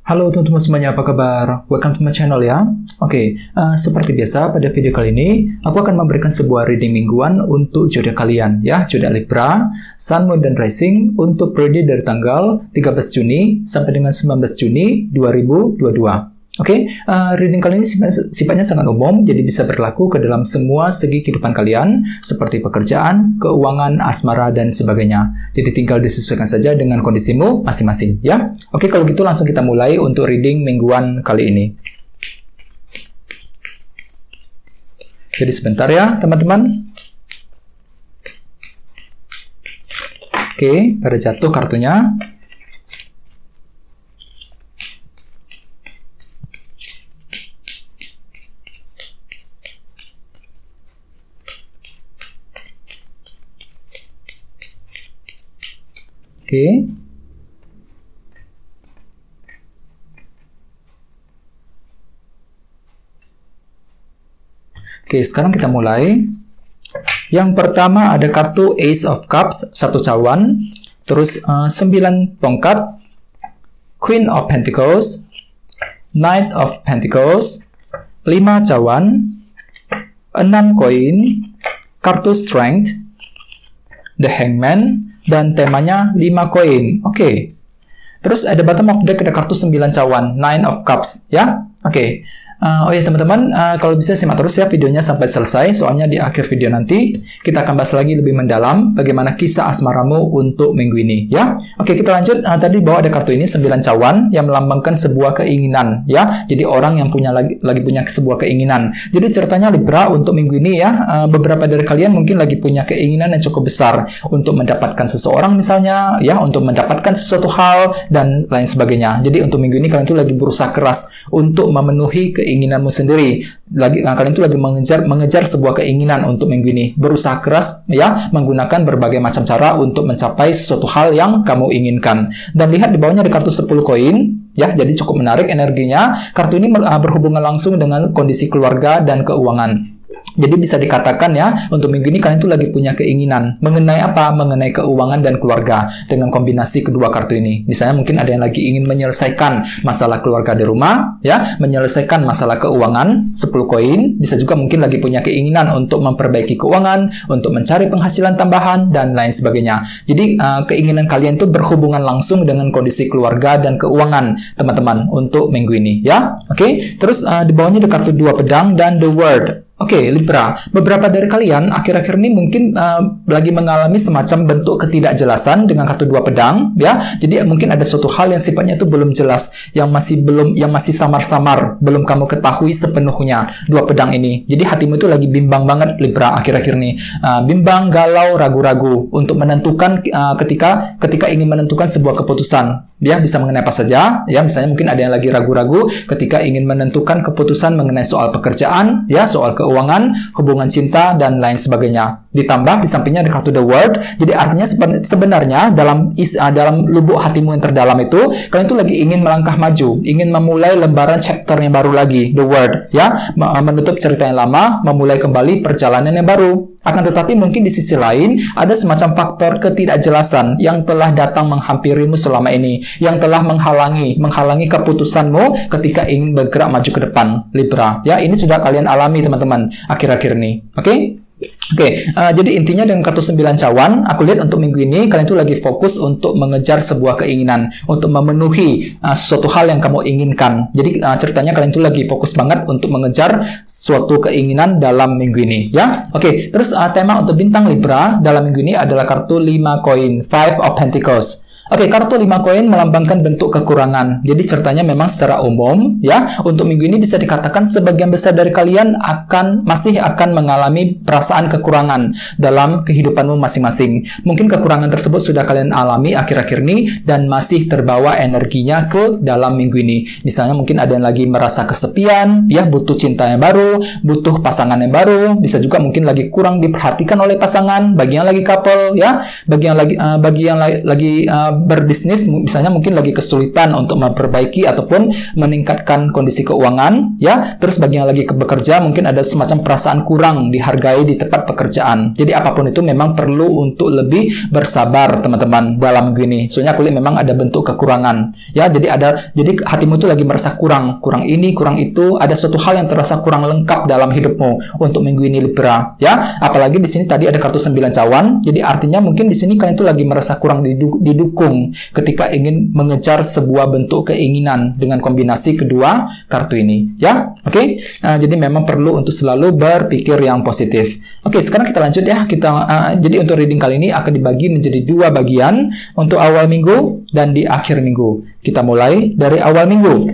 Halo teman-teman semuanya, apa kabar? Welcome to my channel ya. Seperti biasa pada video kali ini, aku akan memberikan sebuah reading mingguan untuk zodiak kalian ya, zodiak Libra, Sun, Moon, dan Rising untuk periode dari tanggal 13 Juni sampai dengan 19 Juni 2022. Reading kali ini sifatnya sangat umum, jadi bisa berlaku ke dalam semua segi kehidupan kalian, seperti pekerjaan, keuangan, asmara, dan sebagainya. Jadi tinggal disesuaikan saja dengan kondisimu masing-masing, ya. Kalau gitu langsung kita mulai untuk reading mingguan kali ini. Jadi sebentar ya, teman-teman. Pada jatuh kartunya. Sekarang kita mulai. Yang pertama ada kartu Ace of Cups, 1 cawan, terus 9 tongkat, Queen of Pentacles, Knight of Pentacles, 5 cawan, 6 koin, kartu Strength, The Hangman, dan temanya 5 koin. Terus ada bottom of deck, ada kartu 9 cawan, 9 of Cups, ya. Teman-teman, kalau bisa simak terus ya videonya sampai selesai, soalnya di akhir video nanti kita akan bahas lagi lebih mendalam bagaimana kisah asmaramu untuk minggu ini, ya. Kita lanjut. Tadi bawa ada kartu ini 9 cawan yang melambangkan sebuah keinginan, ya. Jadi orang yang lagi punya sebuah keinginan. Jadi ceritanya Libra untuk minggu ini ya, beberapa dari kalian mungkin lagi punya keinginan yang cukup besar untuk mendapatkan seseorang misalnya, ya, untuk mendapatkan sesuatu hal dan lain sebagainya. Jadi untuk minggu ini kalian tuh lagi berusaha keras untuk memenuhi keinginanmu sendiri. Kalian itu lagi mengejar sebuah keinginan untuk minggu ini. Berusaha keras ya, menggunakan berbagai macam cara untuk mencapai sesuatu hal yang kamu inginkan. Dan lihat di bawahnya ada kartu 10 koin ya, jadi cukup menarik energinya. Kartu ini berhubungan langsung dengan kondisi keluarga dan keuangan. Jadi bisa dikatakan ya, untuk minggu ini kalian tuh lagi punya keinginan mengenai apa? Mengenai keuangan dan keluarga dengan kombinasi kedua kartu ini. Misalnya mungkin ada yang lagi ingin menyelesaikan masalah keluarga di rumah, ya, menyelesaikan masalah keuangan, 10 koin. Bisa juga mungkin lagi punya keinginan untuk memperbaiki keuangan, untuk mencari penghasilan tambahan dan lain sebagainya. Jadi keinginan kalian tuh berhubungan langsung dengan kondisi keluarga dan keuangan, teman-teman, untuk minggu ini, ya. Terus di bawahnya ada kartu 2 pedang dan The World. Libra, beberapa dari kalian akhir-akhir ini mungkin lagi mengalami semacam bentuk ketidakjelasan dengan kartu 2 pedang, ya. Jadi mungkin ada suatu hal yang sifatnya itu belum jelas, yang masih samar-samar, belum kamu ketahui sepenuhnya 2 pedang ini. Jadi hatimu itu lagi bimbang banget Libra akhir-akhir ini. Bimbang, galau, ragu-ragu untuk menentukan ketika ingin menentukan sebuah keputusan. Ya, bisa mengenai apa saja, ya. Misalnya mungkin ada yang lagi ragu-ragu ketika ingin menentukan keputusan mengenai soal pekerjaan, ya, soal keuangan, hubungan cinta, dan lain sebagainya. Ditambah di sampingnya ada kartu The World. Jadi artinya sebenarnya dalam lubuk hatimu yang terdalam itu, kalian tuh lagi ingin melangkah maju, ingin memulai lembaran chapter yang baru lagi, The World, ya, menutup cerita yang lama, memulai kembali perjalanan yang baru. Akan tetapi mungkin di sisi lain ada semacam faktor ketidakjelasan yang telah datang menghampirimu selama ini, yang telah menghalangi keputusanmu ketika ingin bergerak maju ke depan, Libra. Ya, ini sudah kalian alami teman-teman akhir-akhir ini. Jadi intinya dengan kartu 9 cawan, aku lihat untuk minggu ini kalian tuh lagi fokus untuk mengejar sebuah keinginan, untuk memenuhi suatu hal yang kamu inginkan. Jadi ceritanya kalian tuh lagi fokus banget untuk mengejar suatu keinginan dalam minggu ini, ya. Terus tema untuk bintang Libra dalam minggu ini adalah kartu 5 koin, 5 of Pentacles. Kartu 5 koin melambangkan bentuk kekurangan. Jadi ceritanya memang secara umum, ya, untuk minggu ini bisa dikatakan sebagian besar dari kalian masih akan mengalami perasaan kekurangan dalam kehidupanmu masing-masing. Mungkin kekurangan tersebut sudah kalian alami akhir-akhir ini dan masih terbawa energinya ke dalam minggu ini. Misalnya mungkin ada yang lagi merasa kesepian, ya, butuh cinta yang baru, butuh pasangan yang baru. Bisa juga mungkin lagi kurang diperhatikan oleh pasangan, bagi yang lagi couple, ya, bagi yang lagi berbisnis, misalnya mungkin lagi kesulitan untuk memperbaiki ataupun meningkatkan kondisi keuangan, ya. Terus bagi yang lagi bekerja, mungkin ada semacam perasaan kurang dihargai di tempat pekerjaan. Jadi apapun itu memang perlu untuk lebih bersabar, teman-teman, dalam minggu ini. Soalnya aku lihat memang ada bentuk kekurangan, ya. Jadi hatimu itu lagi merasa kurang ini, kurang itu, ada suatu hal yang terasa kurang lengkap dalam hidupmu untuk minggu ini, Libra, ya. Apalagi di sini tadi ada kartu 9 cawan. Jadi artinya mungkin di sini kalian itu lagi merasa kurang didukung ketika ingin mengejar sebuah bentuk keinginan dengan kombinasi kedua kartu ini, ya. Oke. Jadi memang perlu untuk selalu berpikir yang positif. Oke, sekarang kita lanjut ya. Jadi untuk reading kali ini akan dibagi menjadi 2 bagian, untuk awal minggu dan di akhir minggu. Kita mulai dari awal minggu.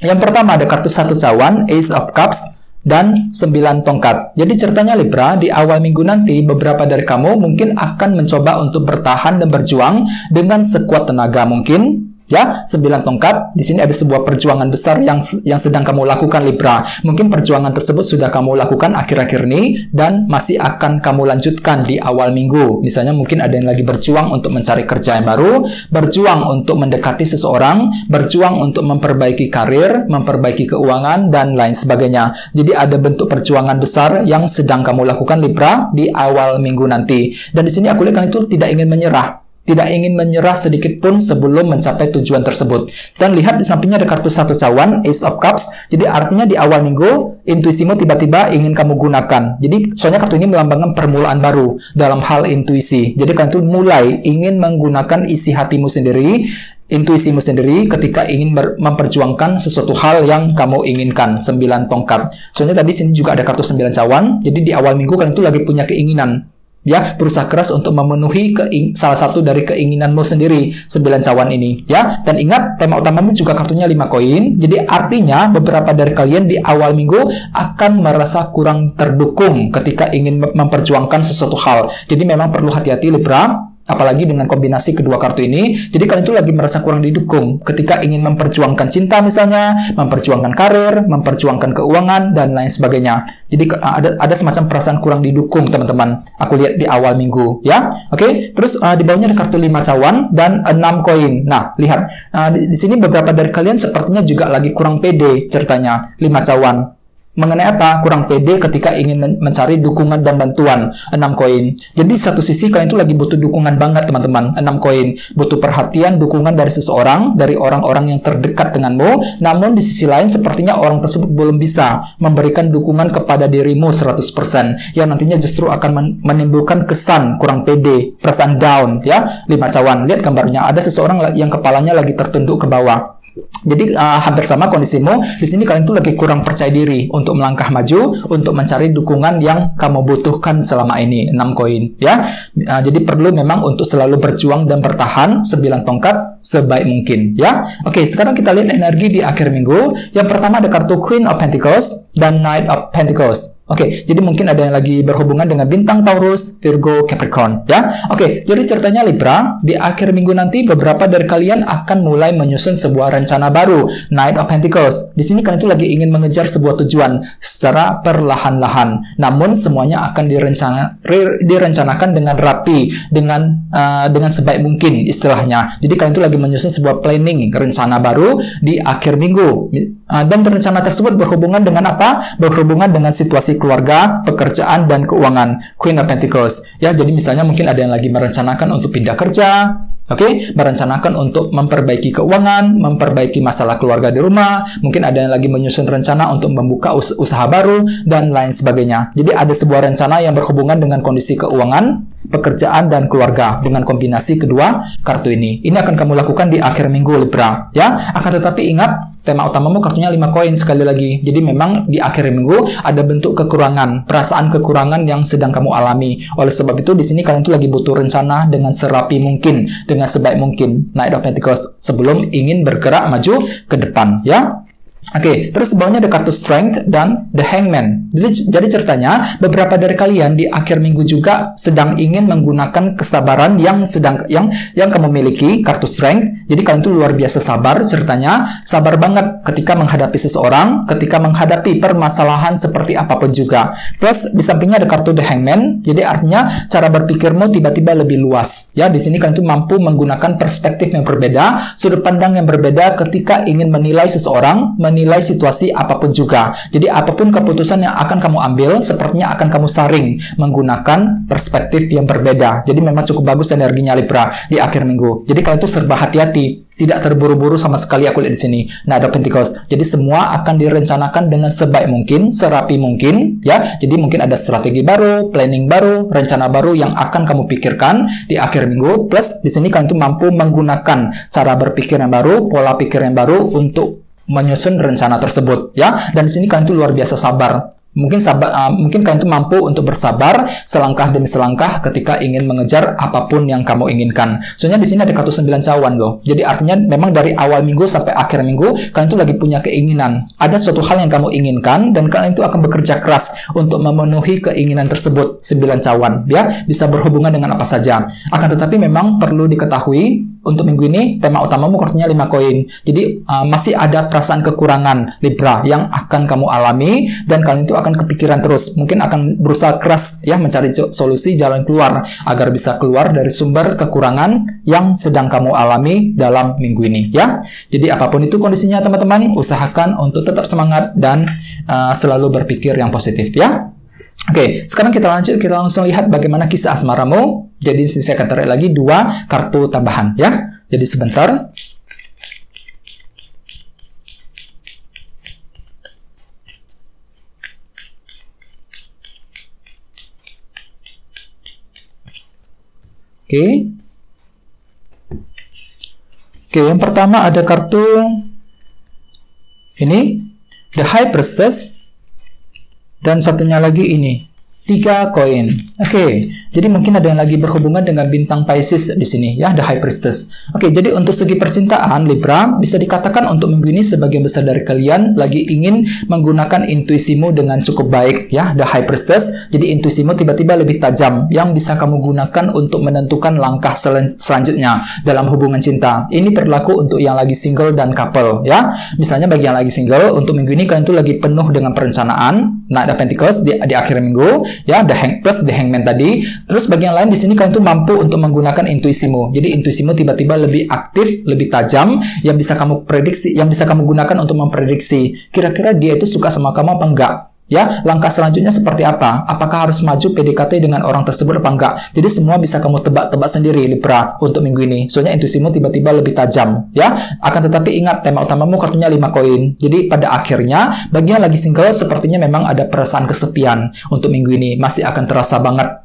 Yang pertama ada kartu 1 cawan, Ace of Cups, dan 9 tongkat. Jadi ceritanya Libra, di awal minggu nanti beberapa dari kamu mungkin akan mencoba untuk bertahan dan berjuang dengan sekuat tenaga mungkin. Ya, 9 tongkat. Di sini ada sebuah perjuangan besar yang sedang kamu lakukan, Libra. Mungkin perjuangan tersebut sudah kamu lakukan akhir-akhir ini dan masih akan kamu lanjutkan di awal minggu. Misalnya mungkin ada yang lagi berjuang untuk mencari kerja yang baru, berjuang untuk mendekati seseorang, berjuang untuk memperbaiki karir, memperbaiki keuangan, dan lain sebagainya. Jadi ada bentuk perjuangan besar yang sedang kamu lakukan, Libra, di awal minggu nanti. Dan di sini aku lihat kalian itu tidak ingin menyerah. Tidak ingin menyerah sedikit pun sebelum mencapai tujuan tersebut. Dan lihat di sampingnya ada kartu 1 cawan, Ace of Cups. Jadi artinya di awal minggu, intuisimu tiba-tiba ingin kamu gunakan. Jadi soalnya kartu ini melambangkan permulaan baru dalam hal intuisi. Jadi kalian tuh mulai ingin menggunakan isi hatimu sendiri, intuisimu sendiri ketika ingin memperjuangkan sesuatu hal yang kamu inginkan. 9 tongkat. Soalnya tadi sini juga ada kartu 9 cawan. Jadi di awal minggu kalian tuh lagi punya keinginan. Ya, berusaha keras untuk memenuhi salah satu dari keinginanmu sendiri, 9 cawan ini, ya. Dan ingat, tema utamanya juga kartunya 5 koin. Jadi artinya beberapa dari kalian di awal minggu akan merasa kurang terdukung ketika ingin memperjuangkan sesuatu hal. Jadi memang perlu hati-hati, Libra. Apalagi dengan kombinasi kedua kartu ini, jadi kalian itu lagi merasa kurang didukung ketika ingin memperjuangkan cinta misalnya, memperjuangkan karir, memperjuangkan keuangan, dan lain sebagainya. Jadi ada semacam perasaan kurang didukung, teman-teman. Aku lihat di awal minggu, ya. Oke, terus di bawahnya ada kartu 5 cawan dan 6 koin. Nah, lihat. Di sini beberapa dari kalian sepertinya juga lagi kurang pede ceritanya, 5 cawan. Mengenai apa? Kurang pede ketika ingin mencari dukungan dan bantuan. 6 koin. Jadi satu sisi kalian itu lagi butuh dukungan banget, teman-teman. 6 koin. Butuh perhatian, dukungan dari seseorang, dari orang-orang yang terdekat denganmu. Namun di sisi lain sepertinya orang tersebut belum bisa memberikan dukungan kepada dirimu 100%. Yang nantinya justru akan menimbulkan kesan kurang pede, perasaan down, ya. 5 cawan. Lihat gambarnya. Ada seseorang yang kepalanya lagi tertunduk ke bawah. Jadi hampir sama kondisimu. Di sini kalian tuh lagi kurang percaya diri untuk melangkah maju, untuk mencari dukungan yang kamu butuhkan selama ini. 6 koin, ya. Jadi perlu memang untuk selalu berjuang dan bertahan. 9 tongkat sebaik mungkin, ya. Oke, sekarang kita lihat energi di akhir minggu. Yang pertama ada kartu Queen of Pentacles dan Knight of Pentacles. Oke, jadi mungkin ada yang lagi berhubungan dengan bintang Taurus, Virgo, Capricorn, ya. Oke, jadi ceritanya Libra, di akhir minggu nanti beberapa dari kalian akan mulai menyusun sebuah rencana baru. Knight of Pentacles. Di sini kalian itu lagi ingin mengejar sebuah tujuan secara perlahan-lahan. Namun semuanya akan direncanakan dengan rapi, dengan sebaik mungkin istilahnya. Jadi kalian itu lagi menyusun sebuah planning, rencana baru di akhir minggu. Dan rencana tersebut berhubungan dengan apa? Berhubungan dengan situasi keluarga, pekerjaan, dan keuangan. Queen of Pentacles. Ya, jadi misalnya mungkin ada yang lagi merencanakan untuk pindah kerja, oke, merencanakan untuk memperbaiki keuangan, memperbaiki masalah keluarga di rumah, mungkin ada yang lagi menyusun rencana untuk membuka usaha baru, dan lain sebagainya. Jadi ada sebuah rencana yang berhubungan dengan kondisi keuangan, pekerjaan, dan keluarga dengan kombinasi kedua kartu ini. Ini akan kamu lakukan di akhir minggu, Libra, ya. Akan tetapi ingat, tema utamamu kartunya 5 koin sekali lagi. Jadi memang di akhir minggu ada bentuk kekurangan, perasaan kekurangan yang sedang kamu alami. Oleh sebab itu di sini kalian tuh lagi butuh rencana dengan serapi mungkin, dengan sebaik mungkin. Knight of Pentacles sebelum ingin bergerak maju ke depan, ya. Oke, terus bawahnya ada kartu Strength dan The Hangman. Jadi ceritanya beberapa dari kalian di akhir minggu juga sedang ingin menggunakan kesabaran yang kamu miliki, kartu Strength. Jadi kalian tuh luar biasa sabar, ceritanya sabar banget ketika menghadapi seseorang, ketika menghadapi permasalahan seperti apapun juga. Plus di sampingnya ada kartu The Hangman. Jadi artinya cara berpikirmu tiba-tiba lebih luas. Ya, di sini kalian tuh mampu menggunakan perspektif yang berbeda, sudut pandang yang berbeda ketika ingin menilai seseorang, menilai situasi apapun juga. Jadi apapun keputusan yang akan kamu ambil, sepertinya akan kamu saring menggunakan perspektif yang berbeda. Jadi memang cukup bagus energinya Libra di akhir minggu. Jadi kalian itu serba hati-hati, tidak terburu-buru sama sekali aku lihat di sini. Nah, ada Pentacles. Jadi semua akan direncanakan dengan sebaik mungkin, serapi mungkin, ya. Jadi mungkin ada strategi baru, planning baru, rencana baru yang akan kamu pikirkan di akhir minggu. Plus di sini kalian itu mampu menggunakan cara berpikir yang baru, pola pikir yang baru untuk menyusun rencana tersebut, ya. Dan di sini kalian tuh luar biasa sabar. Mungkin kalian tuh mampu untuk bersabar selangkah demi selangkah ketika ingin mengejar apapun yang kamu inginkan. Soalnya di sini ada kartu 9 cawan loh. Jadi artinya memang dari awal minggu sampai akhir minggu kalian tuh lagi punya keinginan. Ada suatu hal yang kamu inginkan dan kalian tuh akan bekerja keras untuk memenuhi keinginan tersebut. 9 cawan, ya, bisa berhubungan dengan apa saja. Akan tetapi memang perlu diketahui untuk minggu ini tema utamamu kartunya 5 koin. Jadi masih ada perasaan kekurangan Libra yang akan kamu alami dan kalian itu akan kepikiran terus. Mungkin akan berusaha keras ya mencari solusi jalan keluar agar bisa keluar dari sumber kekurangan yang sedang kamu alami dalam minggu ini, ya. Jadi apapun itu kondisinya teman-teman, usahakan untuk tetap semangat dan selalu berpikir yang positif, ya. Oke, sekarang kita langsung lihat bagaimana kisah asmaramu. Jadi saya akan tarik lagi 2 kartu tambahan, ya. Jadi sebentar. Oke, yang pertama ada kartu ini, The High Priestess, dan satunya lagi ini, 3 koin. Oke, jadi mungkin ada yang lagi berhubungan dengan bintang Pisces di sini, ya, The High Priestess. Oke, jadi untuk segi percintaan, Libra, bisa dikatakan untuk minggu ini sebagian besar dari kalian lagi ingin menggunakan intuisimu dengan cukup baik, ya, The High Priestess. Jadi intuisimu tiba-tiba lebih tajam, yang bisa kamu gunakan untuk menentukan langkah selanjutnya dalam hubungan cinta. Ini berlaku untuk yang lagi single dan couple, ya. Misalnya bagi yang lagi single, untuk minggu ini kalian tuh lagi penuh dengan perencanaan. Nah, ada Pentacles di akhir minggu, ya, plus The Hangman tadi. Terus bagi yang lain di sini kalian tuh mampu untuk menggunakan intuisimu. Jadi intuisimu tiba-tiba lebih aktif, lebih tajam, yang bisa kamu prediksi, yang bisa kamu gunakan untuk memprediksi kira-kira dia itu suka sama kamu apa enggak. Ya, langkah selanjutnya seperti apa? Apakah harus maju PDKT dengan orang tersebut apa enggak? Jadi semua bisa kamu tebak-tebak sendiri Libra untuk minggu ini. Soalnya intuisimu tiba-tiba lebih tajam, ya. Akan tetapi ingat tema utamamu kartunya 5 koin. Jadi pada akhirnya bagi yang lagi single sepertinya memang ada perasaan kesepian untuk minggu ini. Masih akan terasa banget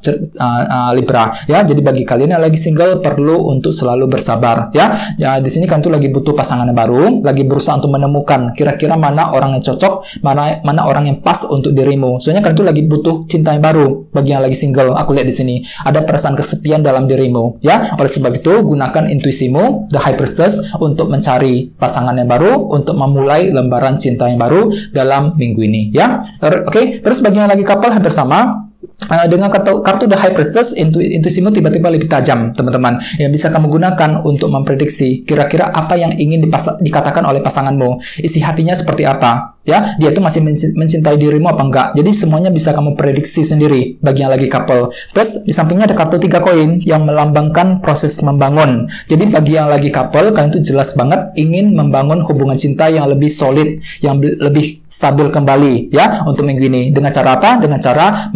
Libra, ya. Jadi bagi kalian yang lagi single perlu untuk selalu bersabar, ya. Ya, di sini kan tuh lagi butuh pasangan yang baru, lagi berusaha untuk menemukan kira-kira mana orang yang cocok, mana orang yang pas untuk dirimu. Soalnya kalian tuh lagi butuh cinta yang baru. Bagi yang lagi single, aku lihat di sini ada perasaan kesepian dalam dirimu, ya. Oleh sebab itu, gunakan intuisimu, The High Priestess, untuk mencari pasangan yang baru, untuk memulai lembaran cinta yang baru dalam minggu ini, ya. Oke, terus bagi yang lagi couple hampir sama. Dengan kartu The High Priestess, intuisimu tiba-tiba lebih tajam, teman-teman, yang bisa kamu gunakan untuk memprediksi kira-kira apa yang ingin dikatakan oleh pasanganmu, isi hatinya seperti apa, ya, dia tuh masih mencintai dirimu apa enggak. Jadi semuanya bisa kamu prediksi sendiri bagi yang lagi couple. Terus di sampingnya ada kartu 3 koin yang melambangkan proses membangun. Jadi bagi yang lagi couple, kalian tuh jelas banget ingin membangun hubungan cinta yang lebih solid, yang lebih stabil kembali, ya, untuk minggu ini. Dengan cara apa? Dengan cara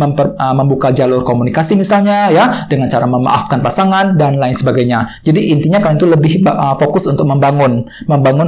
membuka jalur komunikasi misalnya, ya, dengan cara memaafkan pasangan dan lain sebagainya. Jadi intinya kalian tuh lebih fokus untuk membangun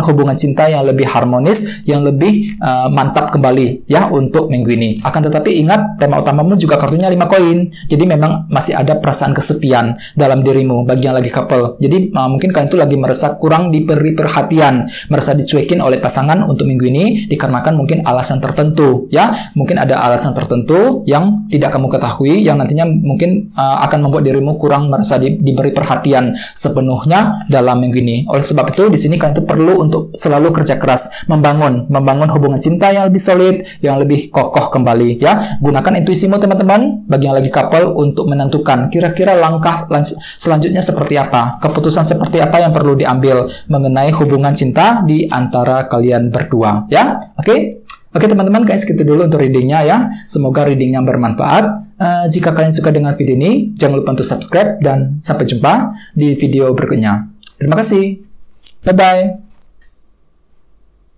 hubungan cinta yang lebih harmonis, yang lebih mantap kembali, ya, untuk minggu ini. Akan tetapi ingat, tema utamamu juga kartunya 5 koin. Jadi memang masih ada perasaan kesepian dalam dirimu bagi yang lagi couple. Jadi mungkin kalian tuh lagi merasa kurang diberi perhatian, merasa dicuekin oleh pasangan untuk minggu ini, dikarenakan mungkin mungkin alasan tertentu ya. Mungkin ada alasan tertentu yang tidak kamu ketahui yang nantinya mungkin akan membuat dirimu kurang merasa diberi perhatian sepenuhnya dalam minggu ini. Oleh sebab itu di sini kalian itu perlu untuk selalu kerja keras membangun hubungan cinta yang lebih solid, yang lebih kokoh kembali ya. Gunakan intuisimu teman-teman bagi yang lagi couple untuk menentukan kira-kira langkah selanjutnya seperti apa, keputusan seperti apa yang perlu diambil mengenai hubungan cinta di antara kalian berdua ya. Oke teman-teman, guys, gitu dulu untuk readingnya ya. Semoga readingnya bermanfaat. Jika kalian suka dengan video ini, jangan lupa untuk subscribe dan sampai jumpa di video berikutnya. Terima kasih. Bye-bye.